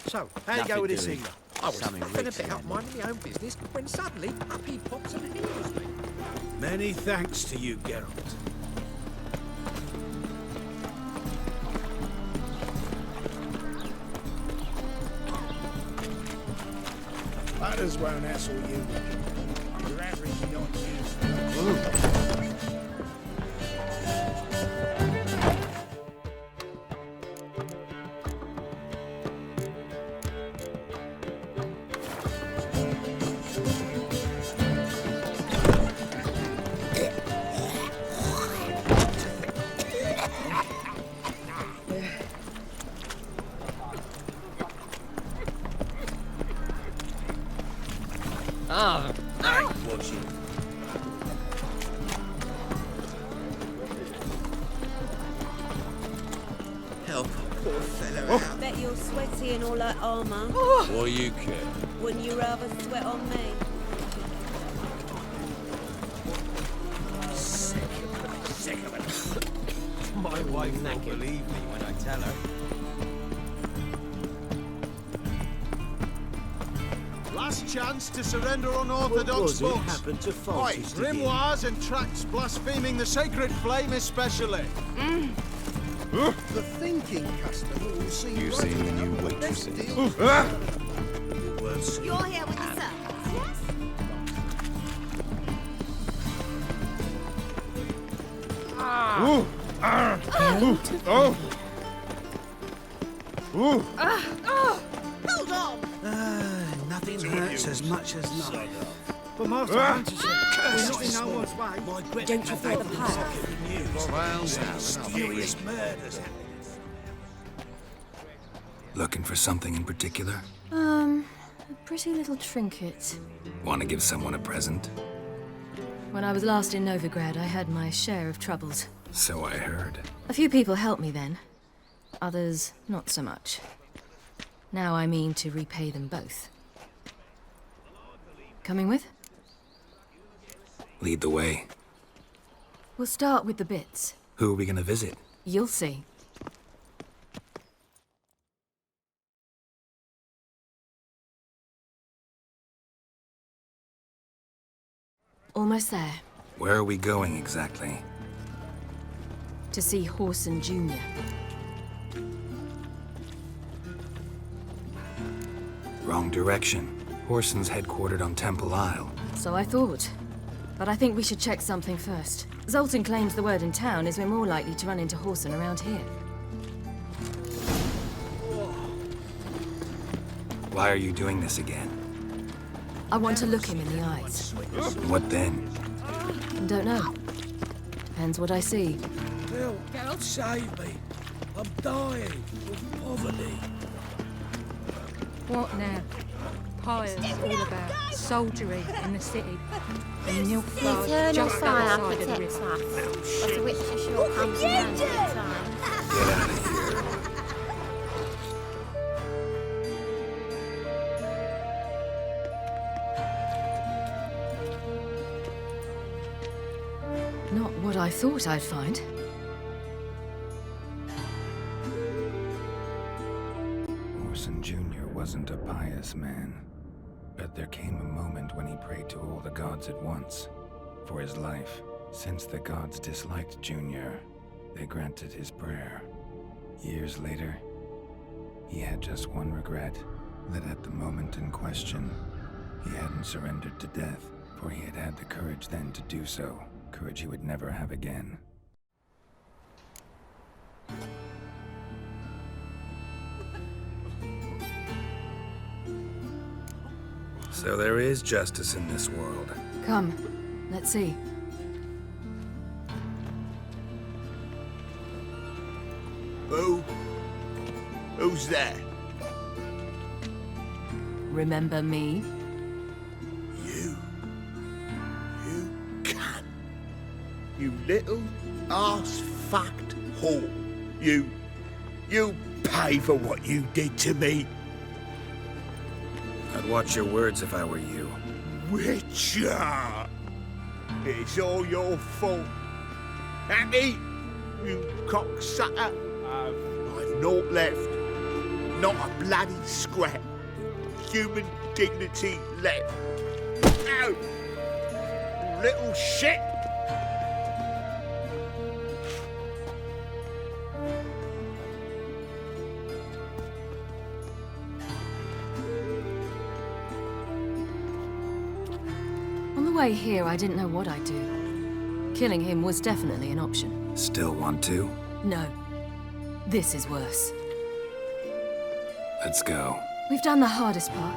So, how you go with this healer? I was Something faffing about rich, minding my own business when suddenly up he pops and heals me. Many thanks to you, Geralt. Others won't hassle you. Your average non-user. Help a poor fellow out. Bet you're sweaty in all that armour. What do you care? Wouldn't you rather sweat on me? Sick of it. My wife won't believe me when I tell her. Last chance to surrender unorthodox books. Happened to Oi, Faltis grimoires and tracts blaspheming the sacred flame especially. The thinking customer will see. You've seen the new waitresses. You're here with the servants, yes? Hold on. Nothing hurts as much as love. But most hunters are not in no one's way. Don't you fear the pile? Mysterious murders happening. Looking for something in particular? A pretty little trinket. Want to give someone a present? When I was last in Novigrad, I had my share of troubles. So I heard. A few people helped me then. Others, not so much. Now I mean to repay them both. Coming with? Lead the way. We'll start with the bits. Who are we gonna visit? You'll see. Almost there. Where are we going exactly? To see Horson Jr. Wrong direction. Horson's headquartered on Temple Isle. So I thought. But I think we should check something first. Zoltan claims the word in town is we're more likely to run into Horson around here. Why are you doing this again? I want to look him in the eyes. What then? Don't know. Depends what I see. Geralt, save me. I'm dying of poverty. What now? Pyres all about, soldiery in the city. And Nilfgaard just outside of the river. But the witch sure comes around every time. Get out of here. Not what I thought I'd find. Horson Jr. wasn't a pious man. But there came a moment when he prayed to all the gods at once. For his life. Since the gods disliked Junior, they granted his prayer. Years later, he had just one regret. That at the moment in question, he hadn't surrendered to death. For he had had the courage then to do so. Courage he would never have again. So there is justice in this world. Come, let's see. Who's there? Remember me? You can. You little arse-fucked whore. You pay for what you did to me. I'd watch your words if I were you. Witcher! It's all your fault. Happy? You cocksucker. I've naught left. Not a bloody scrap. Human dignity left. Ow! Little shit! On the way here, I didn't know what I'd do. Killing him was definitely an option. Still want to? No. This is worse. Let's go. We've done the hardest part.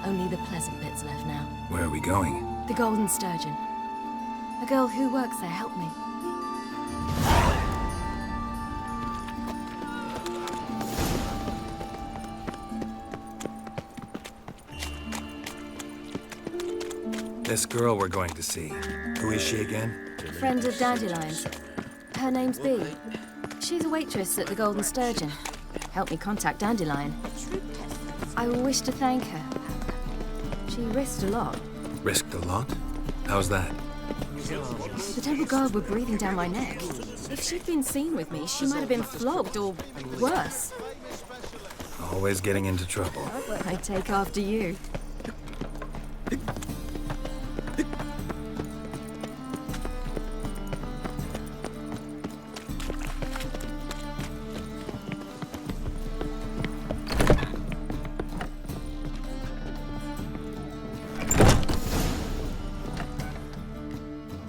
Only the pleasant bits left now. Where are we going? The Golden Sturgeon. A girl who works there helped me. This girl we're going to see. Who is she again? Friend of Dandelion's. Her name's Bee. She's a waitress at the Golden Sturgeon. Helped me contact Dandelion. I wish to thank her. She risked a lot. Risked a lot? How's that? The temple guard were breathing down my neck. If she'd been seen with me, she might have been flogged or worse. Always getting into trouble. I take after you.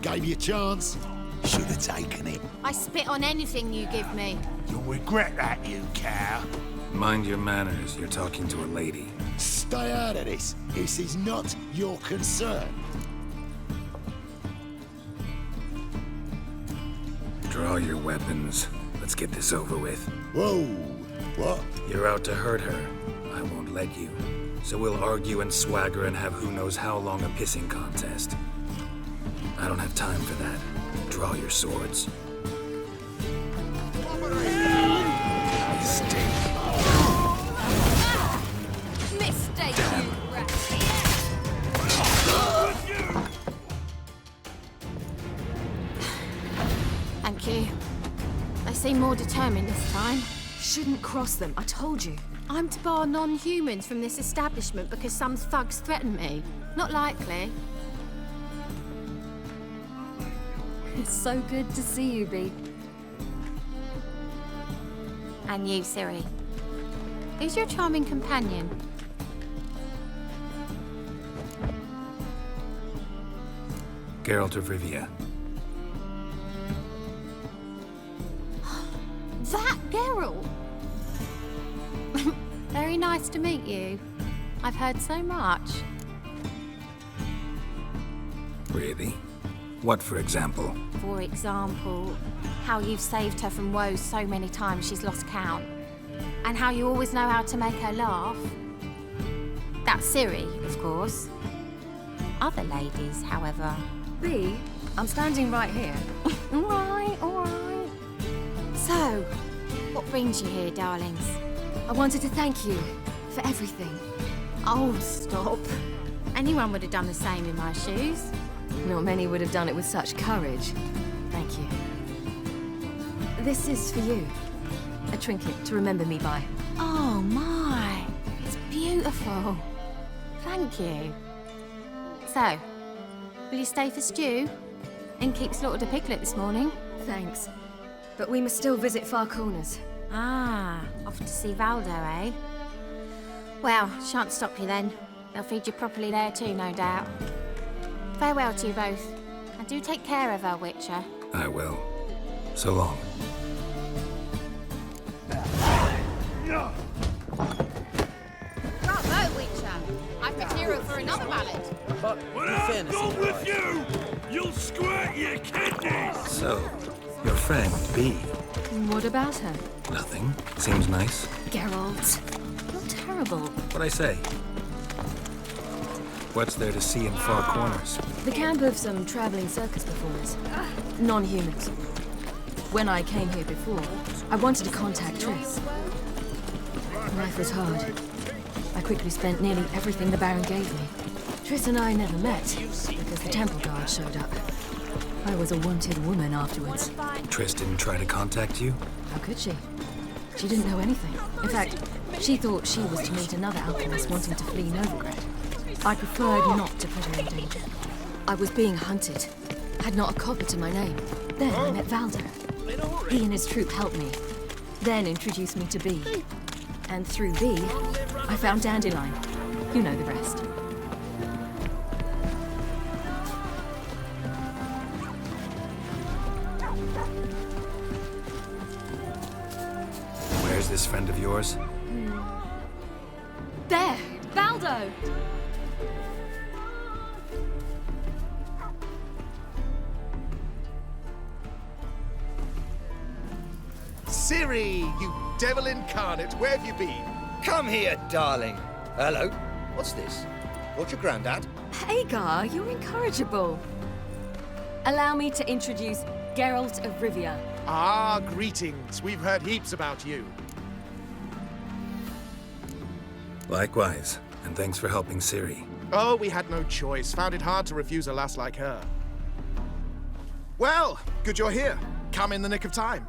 Gave you a chance. Should have taken it. I spit on anything you give me. You'll regret that, you cow. Mind your manners. You're talking to a lady. Stay out of this. This is not your concern. Draw your weapons. Let's get this over with. Whoa. What? You're out to hurt her. I won't let you. So we'll argue and swagger and have who knows how long a pissing contest. I don't have time for that. Draw your swords. Mistake. Mistake, you rat. Thank you. They seem more determined this time. Shouldn't cross them, I told you. I'm to bar non-humans from this establishment because some thugs threaten me. Not likely. It's so good to see you, Bee. And you, Ciri. Who's your charming companion? Geralt of Rivia. That Geralt! Very nice to meet you. I've heard so much. Really? What, for example? For example, how you've saved her from woes so many times she's lost count. And how you always know how to make her laugh. That's Ciri, of course. Other ladies, however... Bee, I'm standing right here. All right. So, what brings you here, darlings? I wanted to thank you for everything. Oh, stop. Anyone would have done the same in my shoes. Not many would have done it with such courage. Thank you. This is for you. A trinket to remember me by. Oh, my. It's beautiful. Thank you. So, will you stay for stew? And keep slaughtered a piglet this morning? Thanks. But we must still visit Far Corners. Ah, off to see Valdo, eh? Well, shan't stop you then. They'll feed you properly there too, no doubt. Farewell to you both. And do take care of her, Witcher. I will. So long. Bravo, Witcher! I've material for another ballad. But When in I'm fairness, done with you, you'll squirt your kidneys! So, your friend, Bee. What about her? Nothing. Seems nice. Geralt. You're terrible. What'd I say? What's there to see in Far Corners? The camp of some traveling circus performers. Non-humans. When I came here before, I wanted to contact Triss. Life was hard. I quickly spent nearly everything the Baron gave me. Triss and I never met, because the temple guard showed up. I was a wanted woman afterwards. Triss didn't try to contact you? How could she? She didn't know anything. In fact, She thought she was to meet another alchemist wanting to flee Novigrad. I preferred not to put her in danger. I was being hunted. Had not a copper to my name. Then I met Valdo. He and his troop helped me. Then introduced me to B. And through B, I found Dandelion. You know the rest. Where's this friend of yours? There! Valdo! Ciri, you devil incarnate, where have you been? Come here, darling. Hello. What's this? What's your granddad? Hagar, you're incorrigible. Allow me to introduce Geralt of Rivia. Ah, greetings. We've heard heaps about you. Likewise, and thanks for helping Ciri. Oh, we had no choice. Found it hard to refuse a lass like her. Well, good you're here. Come in the nick of time.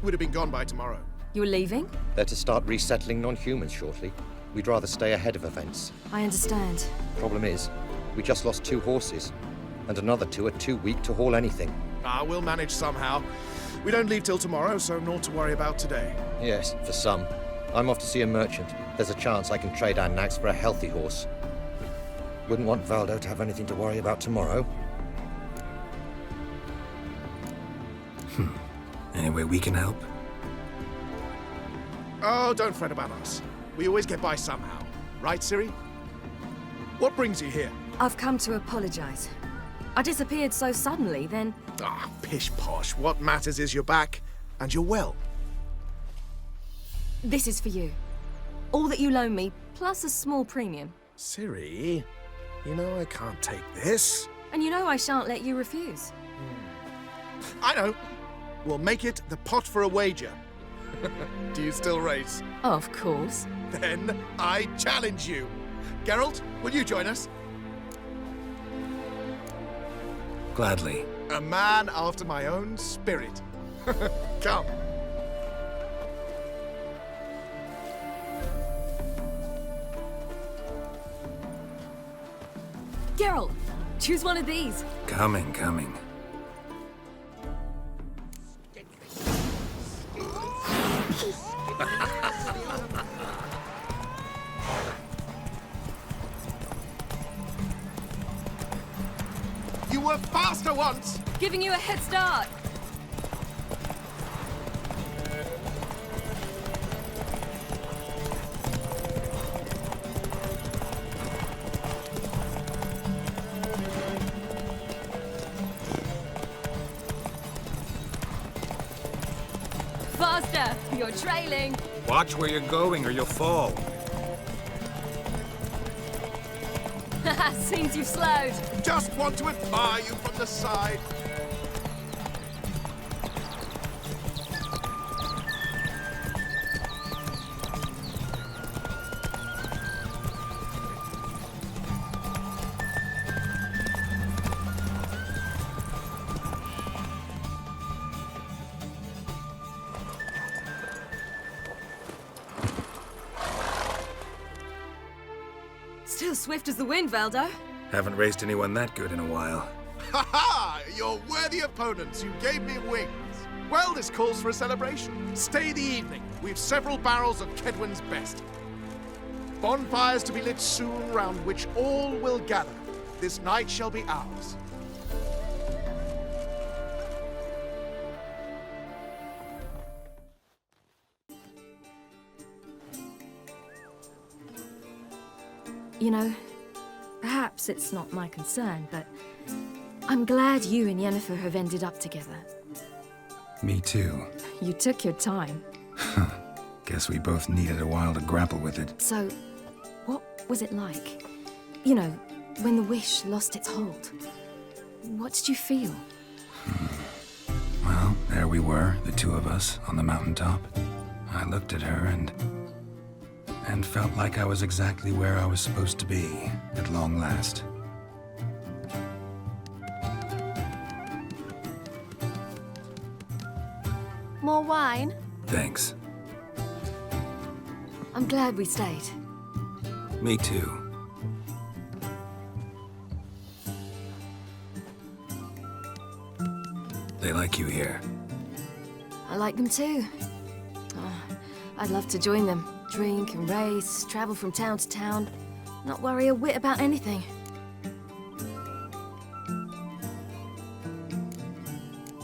Would have been gone by tomorrow. You're leaving? They're to start resettling non-humans shortly. We'd rather stay ahead of events. I understand. Problem is, we just lost 2 horses, and another 2 are too weak to haul anything. Ah, we'll manage somehow. We don't leave till tomorrow, so naught to worry about today. Yes, for some. I'm off to see a merchant. There's a chance I can trade our nags for a healthy horse. Wouldn't want Valdo to have anything to worry about tomorrow. Any way we can help? Oh, don't fret about us. We always get by somehow. Right, Ciri? What brings you here? I've come to apologize. I disappeared so suddenly, then... Ah, pish-posh. What matters is you're back, and you're well. This is for you. All that you loan me, plus a small premium. Ciri, you know I can't take this. And you know I shan't let you refuse. I know. We'll make it the pot for a wager. Do you still race? Of course. Then I challenge you. Geralt, will you join us? Gladly. A man after my own spirit. Come. Geralt, choose one of these. Coming. You were faster once! Giving you a head start. Faster! You're trailing. Watch where you're going or you'll fall. Seems you've slowed. Just want to admire you from the side. Still swift as the wind, Valdo. Haven't raced anyone that good in a while. Ha ha! You're worthy opponents. You gave me wings. Well, this calls for a celebration. Stay the evening. We've several barrels of Kedwen's best. Bonfires to be lit soon, round which all will gather. This night shall be ours. You know, perhaps it's not my concern, but I'm glad you and Yennefer have ended up together. Me too. You took your time. Guess we both needed a while to grapple with it. So, what was it like? You know, when the wish lost its hold. What did you feel? Well, there we were, the two of us, on the mountaintop. I looked at her and felt like I was exactly where I was supposed to be, at long last. More wine? Thanks. I'm glad we stayed. Me too. They like you here. I like them too. I'd love to join them. Drink and race, travel from town to town. Not worry a whit about anything.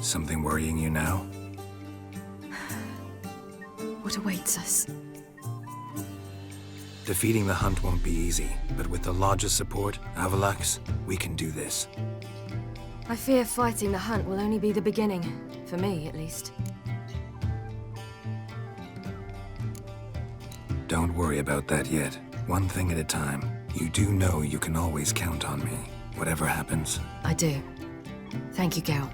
Something worrying you now? What awaits us? Defeating the hunt won't be easy, but with the Lodge's support, Avalax, we can do this. I fear fighting the hunt will only be the beginning. For me, at least. Don't worry about that yet. One thing at a time. You do know you can always count on me, whatever happens. I do. Thank you, Geralt.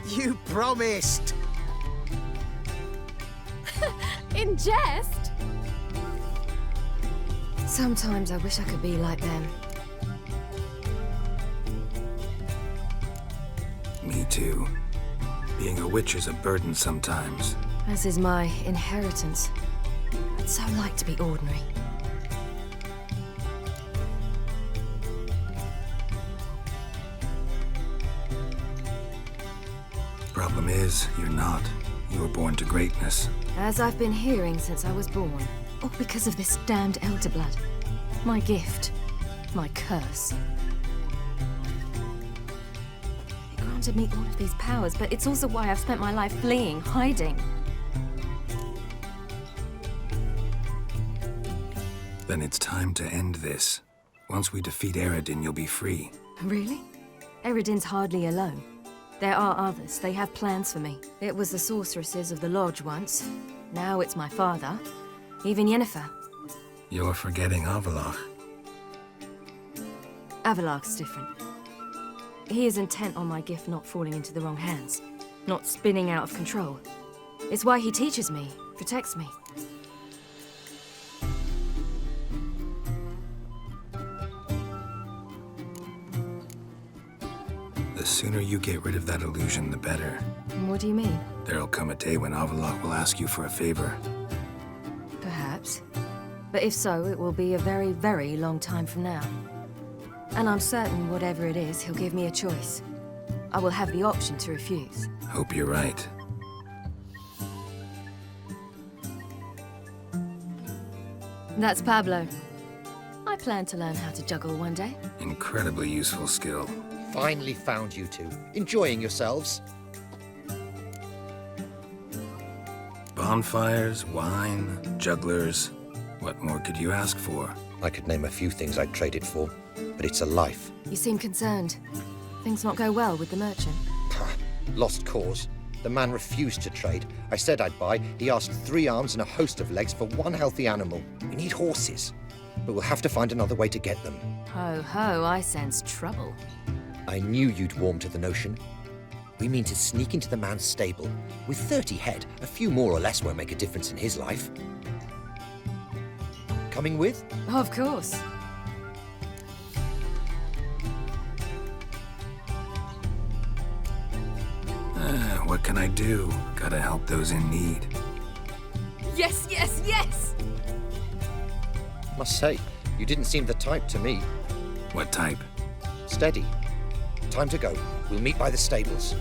You promised! In jest? Sometimes I wish I could be like them. Me too. Being a witch is a burden sometimes. As is my inheritance. I'd so like to be ordinary. Problem is, you're not. You were born to greatness. As I've been hearing since I was born. All because of this damned elder blood. My gift. My curse. It granted me all of these powers, but it's also why I've spent my life fleeing, hiding. Then it's time to end this. Once we defeat Eredin, you'll be free. Really? Eredin's hardly alone. There are others. They have plans for me. It was the sorceresses of the Lodge once. Now it's my father. Even Yennefer. You're forgetting Avalach. Avalach's different. He is intent on my gift not falling into the wrong hands. Not spinning out of control. It's why he teaches me, protects me. The sooner you get rid of that illusion, the better. What do you mean? There'll come a day when Avalach will ask you for a favor. Perhaps. But if so, it will be a very, very long time from now. And I'm certain whatever it is, he'll give me a choice. I will have the option to refuse. Hope you're right. That's Pablo. I plan to learn how to juggle one day. Incredibly useful skill. Finally found you two. Enjoying yourselves? Bonfires, wine, jugglers. What more could you ask for? I could name a few things I'd trade it for, but it's a life. You seem concerned. Things not go well with the merchant. Lost cause. The man refused to trade. I said I'd buy. He asked 3 arms and a host of legs for 1 healthy animal. We need horses, but we'll have to find another way to get them. Ho ho, I sense trouble. I knew you'd warm to the notion. We mean to sneak into the man's stable. With 30 head, a few more or less won't make a difference in his life. Coming with? Of course. What can I do? Gotta help those in need. Yes, yes, yes! Must say, you didn't seem the type to me. What type? Steady. Time to go. We'll meet by the stables.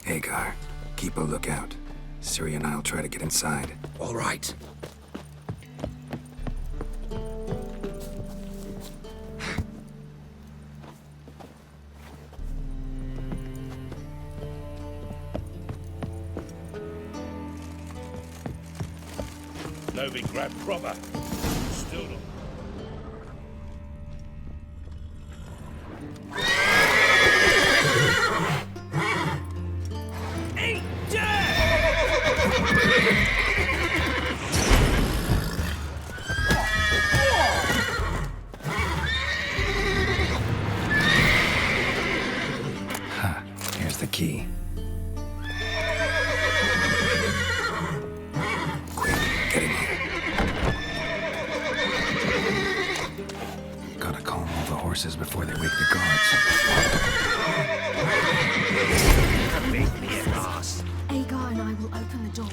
Hagar, keep a lookout. Ciri and I'll try to get inside. All right. No big grab proper. Still not. Here's the key. Quick, get in here. horses before they wake the gods. Make me an ass. Agar and I will open the door.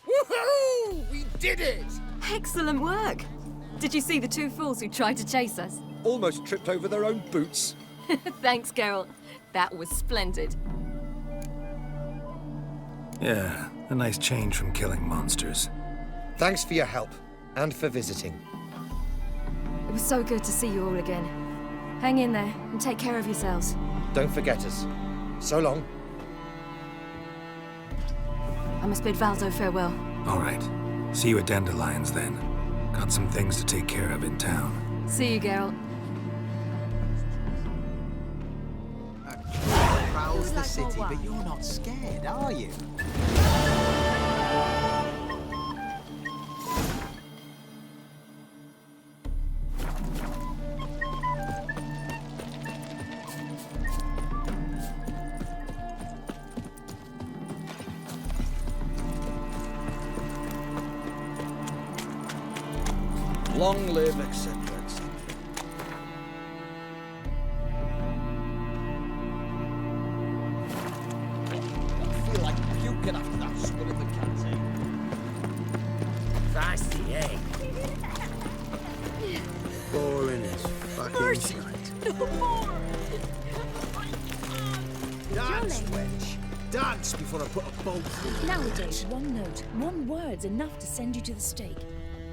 Woohoo! We did it! Excellent work! Did you see the two fools who tried to chase us? Almost tripped over their own boots. Thanks, Geralt. That was splendid. Yeah, a nice change from killing monsters. Thanks for your help, and for visiting. It was so good to see you all again. Hang in there, and take care of yourselves. Don't forget us. So long. I must bid Valdo farewell. All right. See you at Dandelions, then. Got some things to take care of in town. See you, Geralt. Prowls the city, but you're not scared, are you? Long live, etc., etc. I feel like puking after that skull in the canteen. That's the egg. Boring as fucking shite. No more! Dance, wench. Dance before I put a bolt through you. Nowadays, one note, one word's enough to send you to the stake.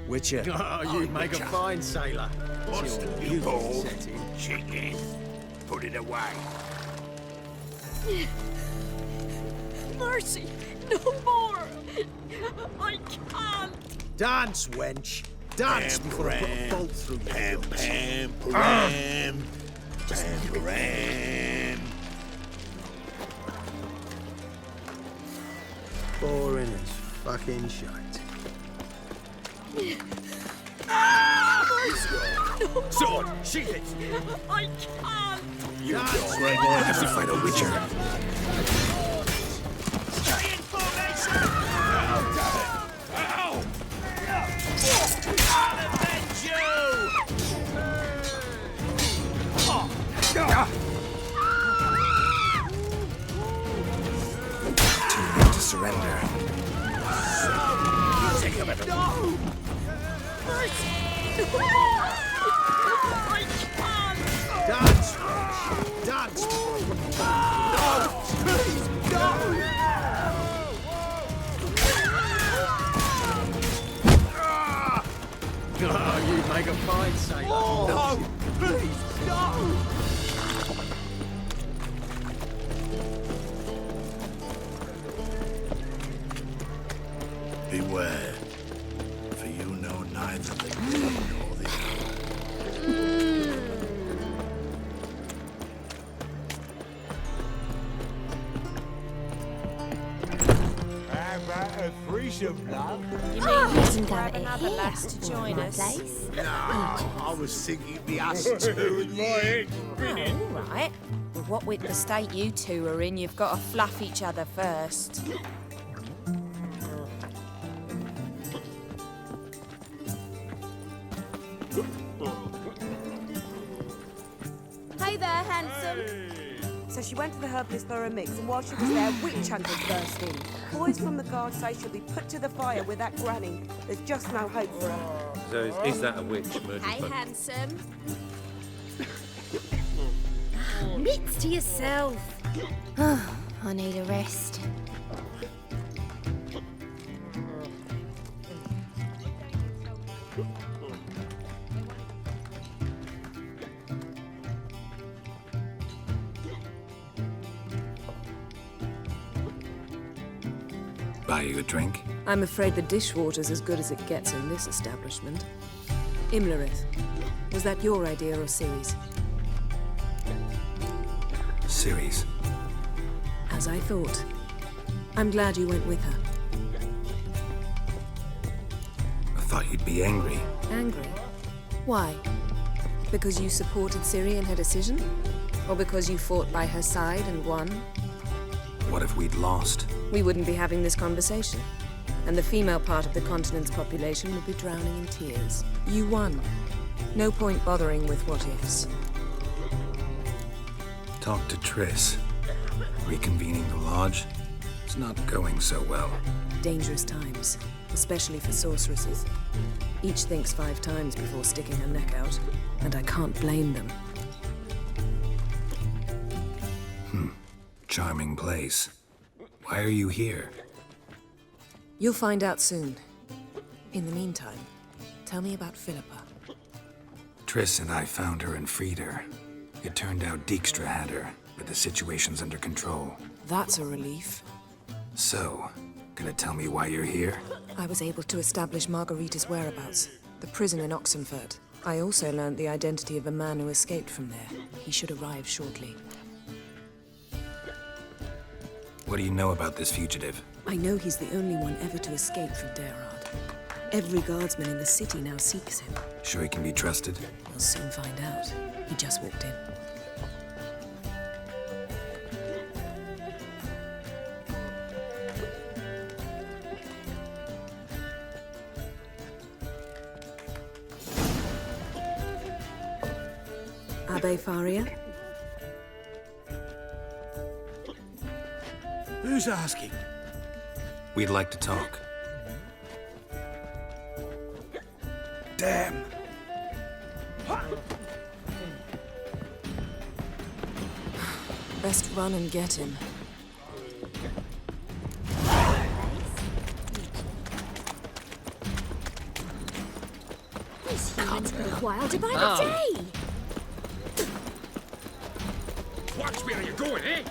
Witcher. Oh, you make a fine sailor. What's the You ball? set in. Chicken. Put it away. Mercy! No more! I can't! Dance, wench. Dance before I put a bolt through your Pam, guts. pam, pam. Pam, pam. Boring as fucking shite. No Sword, sheath it! I can't! You I have to fight a witcher. Stay in formation! Ow! I'll avenge you! Too late to surrender. Take him everyone. No! No more! I can't! Dance, wench! Dance before I put a bolt through your guts. No! Please, no! Oh, you make a fine sailor. Oh, no! Please, no! Beware, for you know neither the good nor the How about a threesome, love? You mean you can Grab go another here? lass to join My us. place? No, I was thinking the us two and you. Oh, all right. With what with the state you two are in, you've got to fluff each other first. Hey there, handsome. So she went to the herbalist for a mix, and while she was there, witch hunters burst in. Boys from the guard say she'll be put to the fire with that granny. There's just no hope for her. So is that a witch murdered Hey, by... handsome. Mitts to yourself. I need a rest. Buy you a drink? I'm afraid the dishwater's as good as it gets in this establishment. Imlerith, was that your idea or Ciri's? Ciri's. As I thought. I'm glad you went with her. I thought you'd be angry. Angry? Why? Because you supported Ciri in her decision? Or because you fought by her side and won? What if we'd lost? We wouldn't be having this conversation. And the female part of the continent's population would be drowning in tears. You won. No point bothering with what-ifs. Talk to Triss. Reconvening the lodge. It's not going so well. Dangerous times, especially for sorceresses. Each thinks 5 times before sticking her neck out, and I can't blame them. Charming place. Why are you here? You'll find out soon. In the meantime, tell me about Philippa. Triss and I found her and freed her. It turned out Dijkstra had her, but the situation's under control. That's a relief. So, gonna tell me why you're here? I was able to establish Margarita's whereabouts, the prison in Oxenfurt. I also learned the identity of a man who escaped from there. He should arrive shortly. What do you know about this fugitive? I know he's the only one ever to escape from Geralt. Every guardsman in the city now seeks him. Sure he can be trusted? We'll soon find out. He just walked in. Abbe Faria? Who's asking? We'd like to talk. Damn. Best run and get him. These humans are wilder by the day. Watch where you're going, eh?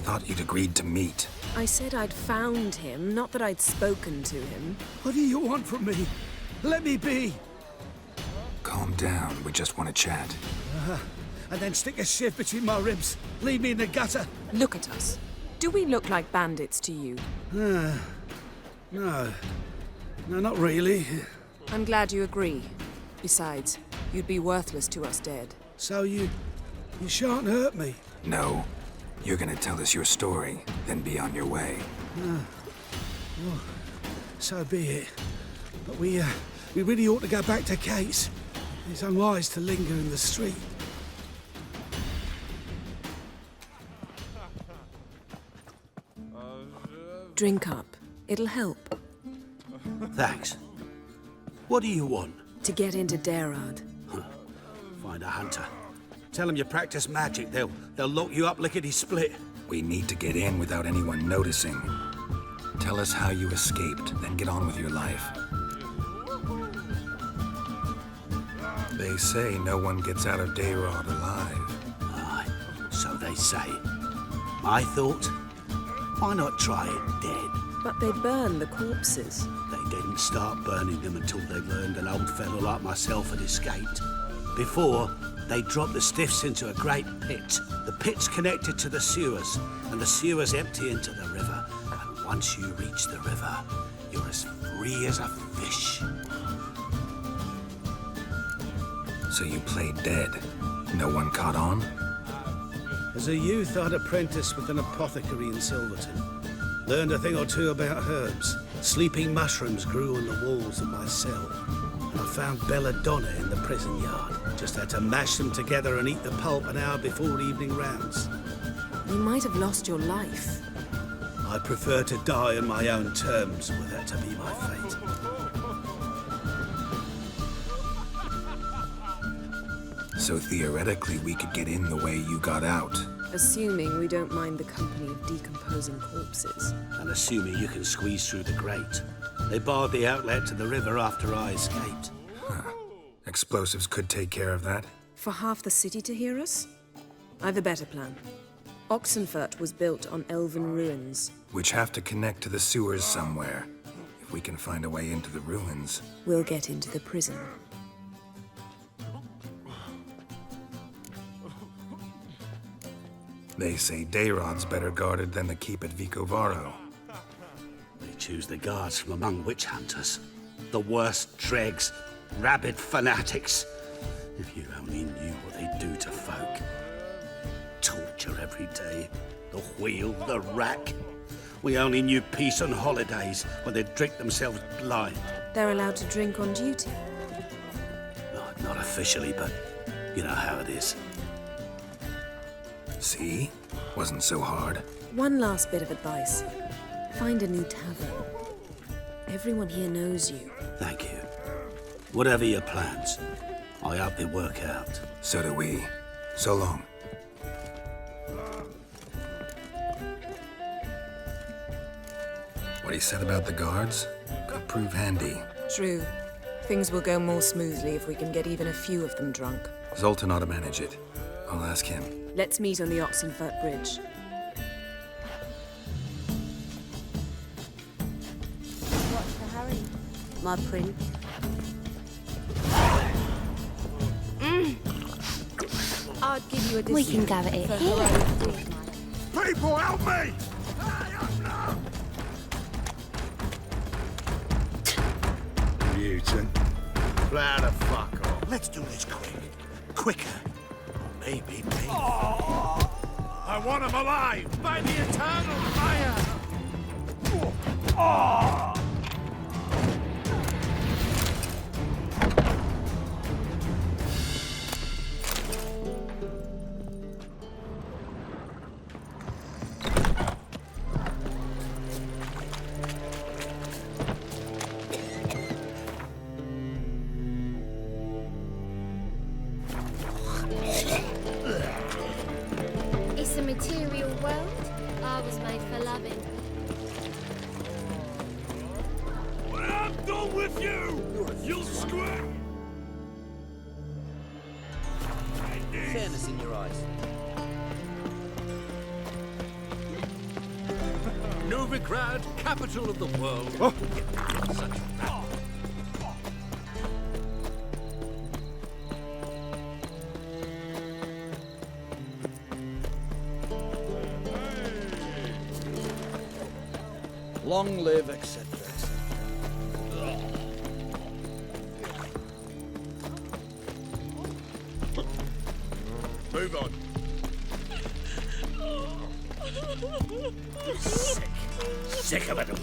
Thought you'd agreed to meet. I said I'd found him, not that I'd spoken to him. What do you want from me? Let me be. Calm down, we just want to chat. And then stick a sieve between my ribs. Leave me in the gutter. Look at us. Do we look like bandits to you? No. No, not really. I'm glad you agree. Besides, you'd be worthless to us dead. So you shan't hurt me? No. You're gonna tell us your story, then be on your way. Well, so be it. But we really ought to go back to Kate's. It's unwise to linger in the street. Drink up. It'll help. Thanks. What do you want? To get into Derard. Find a hunter. Tell them you practice magic. They'll lock you up lickety-split. We need to get in without anyone noticing. Tell us how you escaped, then get on with your life. They say no one gets out of Derard alive. Aye, so they say. I thought, why not try it dead? But they burn the corpses. They didn't start burning them until they learned an old fellow like myself had escaped. Before, they dropped the stiffs into a great pit. The pit's connected to the sewers, and the sewers empty into the river. And once you reach the river, you're as free as a fish. So you played dead. No one caught on? As a youth, I'd apprenticed with an apothecary in Silverton. Learned a thing or two about herbs. Sleeping mushrooms grew on the walls of my cell. And I found belladonna in the prison yard. Just had to mash them together and eat the pulp an hour before evening rounds. You might have lost your life. I prefer to die on my own terms, were that to be my fate. So theoretically, we could get in the way you got out. Assuming we don't mind the company of decomposing corpses. And assuming you can squeeze through the grate. They barred the outlet to the river after I escaped. Huh. Explosives could take care of that. For half the city to hear us? I've a better plan. Oxenfurt was built on elven ruins. Which have to connect to the sewers somewhere. If we can find a way into the ruins. We'll get into the prison. They say Dayrod's better guarded than the keep at Vicovaro. They choose the guards from among witch hunters. The worst dregs, rabid fanatics. If you only knew what they do to folk. Torture every day. The wheel, the rack. We only knew peace on holidays when they'd drink themselves blind. They're allowed to drink on duty. Not officially, but you know how it is. See? Wasn't so hard. One last bit of advice. Find a new tavern. Everyone here knows you. Thank you. Whatever your plans, I hope they work out. So do we. So long. What he said about the guards could prove handy. True. Things will go more smoothly if we can get even a few of them drunk. Zoltan ought to manage it. I'll ask him. Let's meet on the Oxenfurt Bridge. What's for Harry? My prince. I'd give you a discount. We can go at it for here. heroic deed, mate. People, help me! Newton. Plow the fuck off. Let's do this quick. Quicker. Maybe painful. I want him alive by the eternal fire! It's a material world. I was made for loving. I'm done with you! You'll scream! Fairness in your eyes. Novigrad, capital of the world. Such a Long live, etc. Move on. Sick of it all.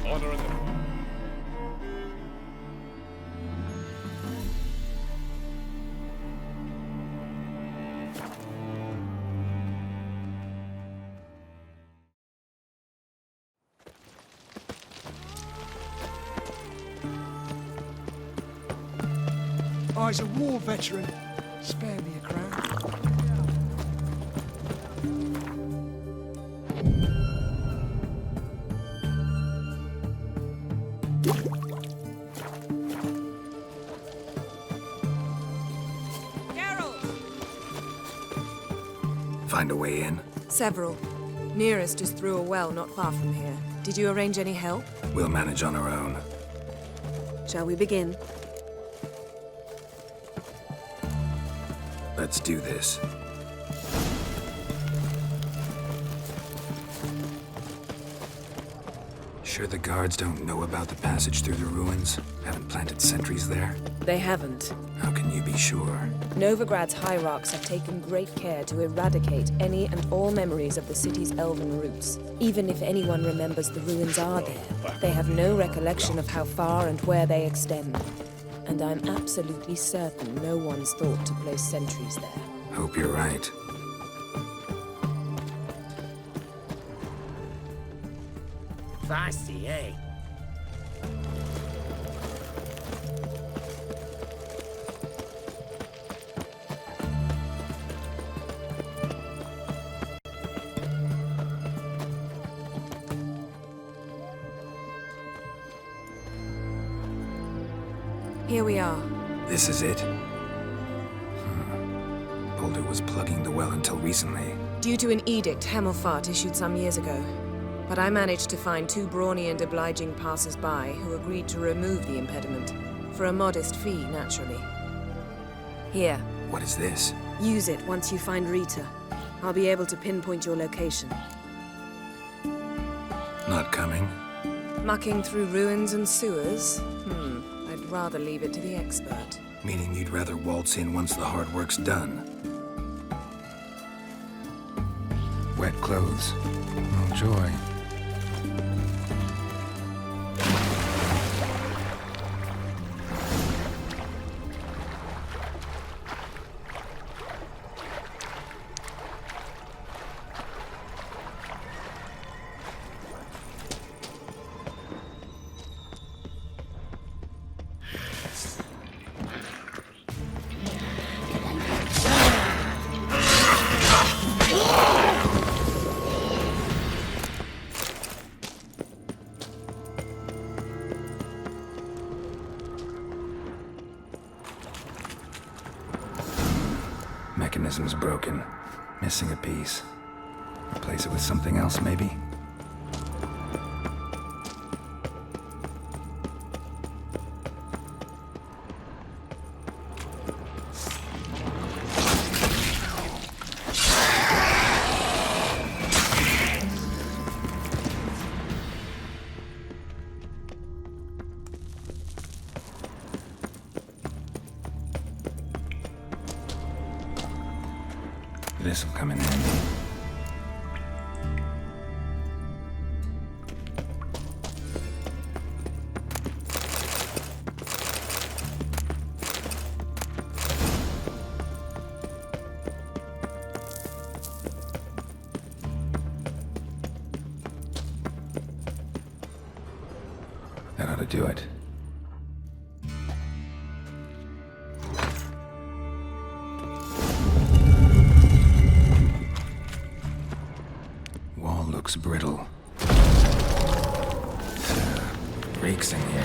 honor in the... I's a war veteran. Spare me a crown. Geralt! Find a way in? Several. Nearest is through a well not far from here. Did you arrange any help? We'll manage on our own. Shall we begin? Let's do this. Sure the guards don't know about the passage through the ruins? Haven't planted sentries there? They haven't. How can you be sure? Novigrad's hierarchs have taken great care to eradicate any and all memories of the city's elven roots. Even if anyone remembers the ruins are there, they have no recollection of how far and where they extend. And I'm absolutely certain no one's thought to place sentries there. Hope you're right. Feisty, eh? Here we are. This is it? Boulder was plugging the well until recently. Due to an edict Hemelfart issued some years ago. But I managed to find 2 brawny and obliging passers-by who agreed to remove the impediment. For a modest fee, naturally. Here. What is this? Use it once you find Rita. I'll be able to pinpoint your location. Not coming? Mucking through ruins and sewers? I'd rather leave it to the expert. Meaning you'd rather waltz in once the hard work's done. Wet clothes. Oh, joy. Mechanism's broken. Missing a piece. Replace it with something else, maybe? This'll come in handy. That ought to do it. Looks brittle. Reeks in here.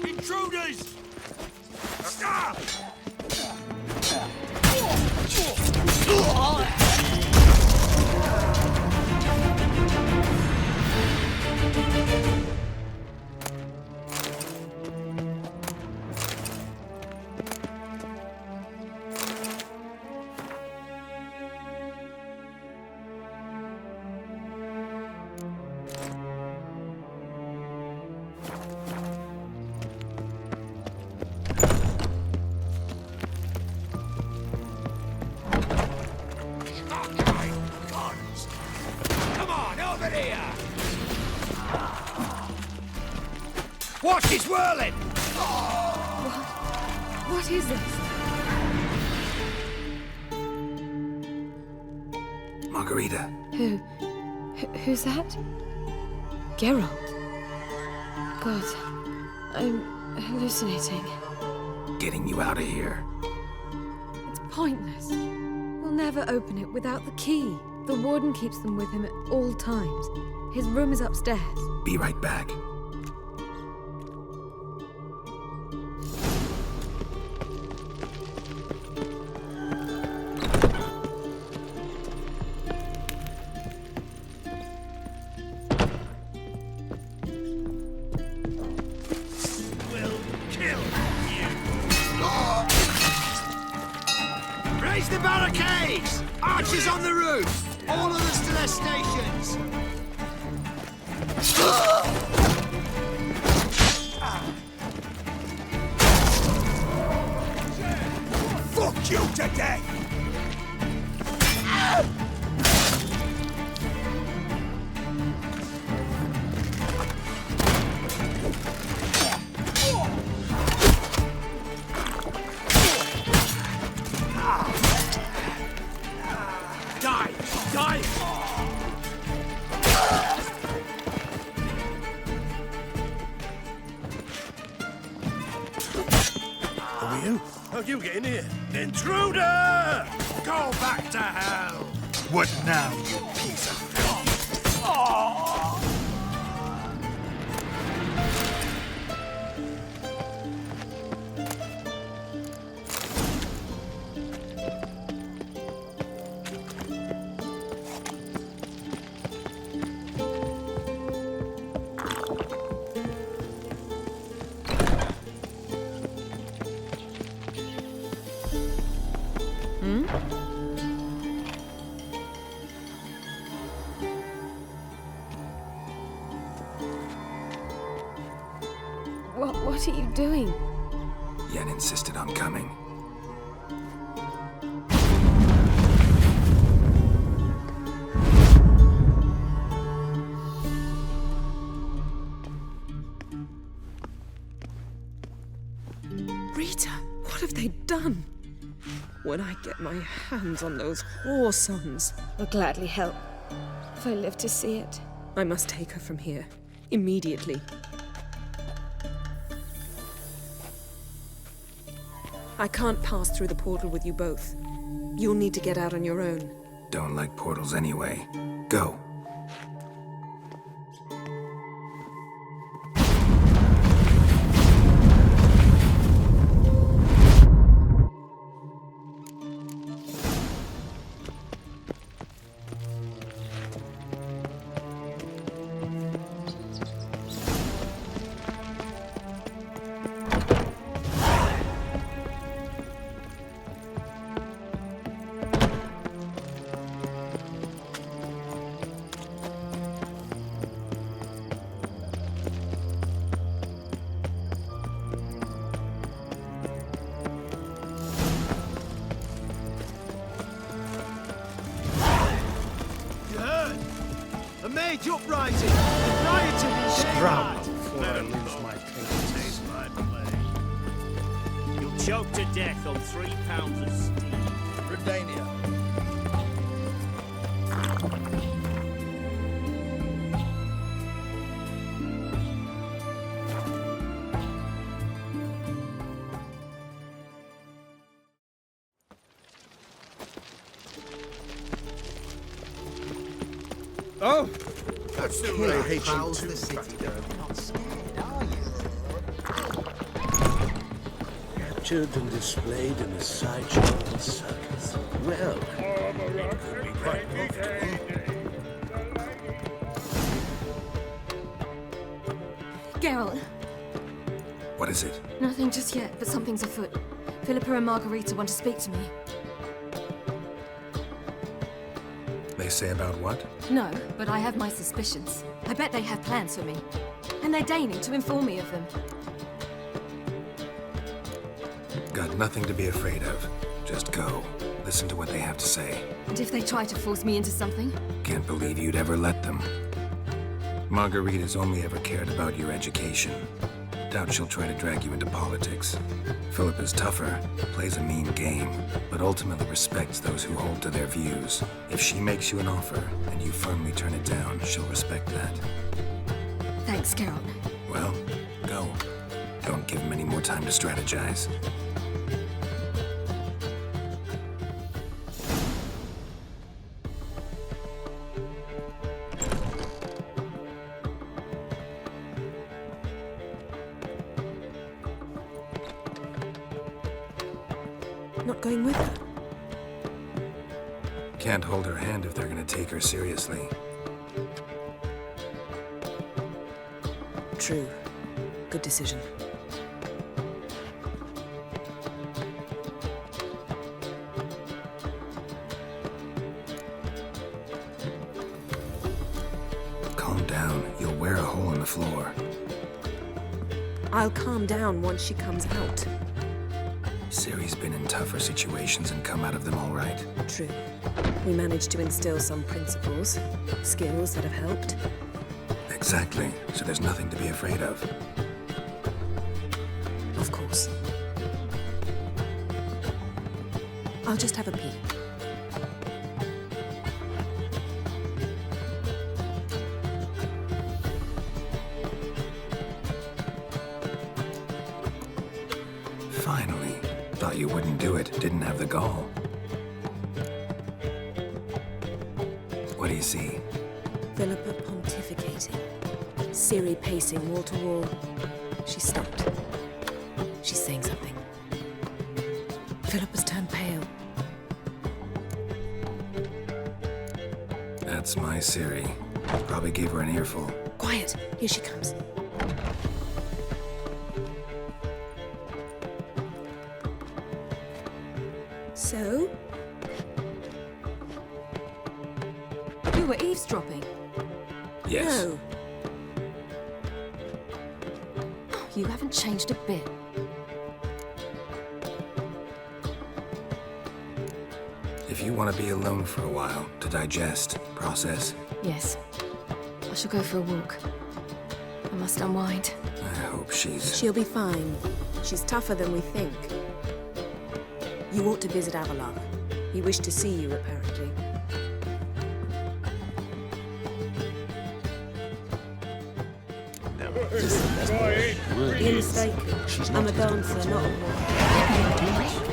Intruders! Stop! Watch it whirling! What is this? Margarita. Who's that? Geralt. God, I'm hallucinating. Getting you out of here. It's pointless. We'll never open it without the key. The warden keeps them with him at all times. His room is upstairs. Be right back. Raise the barricades! Archers on the roof! All others to their stations! Fuck you to death! you? How'd you get in here? Intruder! Go back to hell! What now, you piece of filth? What are you doing? Yen insisted on coming. Rita, what have they done? When I get my hands on those whore sons, I'll gladly help, if I live to see it. I must take her from here. Immediately. I can't pass through the portal with you both. You'll need to get out on your own. Don't like portals anyway. Go. A mage uprising! Rioting in Scram daylight! before I lose my taste. My blade. You'll choke to death on 3 pounds of steam. Redania. Oh! That's the Kill I hate prowls you the too, city. fatty girl. You're not scared, are you? Captured and displayed in a sideshow of a circus. Well, it could be quite profitable. Geralt, What is it? nothing just yet, but something's afoot. Philippa and Margarita want to speak to me. They say about what? No, but I have my suspicions. I bet they have plans for me. And they're deigning to inform me of them. Got nothing to be afraid of. Just go. Listen to what they have to say. And if they try to force me into something? Can't believe you'd ever let them. Margarita's only ever cared about your education. Doubt she'll try to drag you into politics. Philippa's tougher, plays a mean game, but ultimately respects those who hold to their views. If she makes you an offer and you firmly turn it down, she'll respect that. Thanks, Geralt. Well, go. Don't give him any more time to strategize. Not going with her. Can't hold her hand if they're gonna take her seriously. True. Good decision. Calm down. You'll wear a hole in the floor. I'll calm down once she comes out. Ciri's been in tougher situations and come out of them all right. True. We managed to instill some principles, skills that have helped. Exactly. So there's nothing to be afraid of. Of course. I'll just have a pee. Finally. Thought you wouldn't do it, didn't have the gall. What do you see? Philippa pontificating. Ciri pacing wall to wall. She stopped. She's saying something. Philippa's turned pale. That's my Ciri. Probably gave her an earful. Quiet! Here she comes. So? You were eavesdropping. Yes. No. You haven't changed a bit. If you want to be alone for a while, to digest, process, Yes. I shall go for a walk. I must unwind. I hope she's... She'll be fine. She's tougher than we think. You ought to visit Avalok. He wished to see you, apparently. You're mistaken. I'm a dancer, not a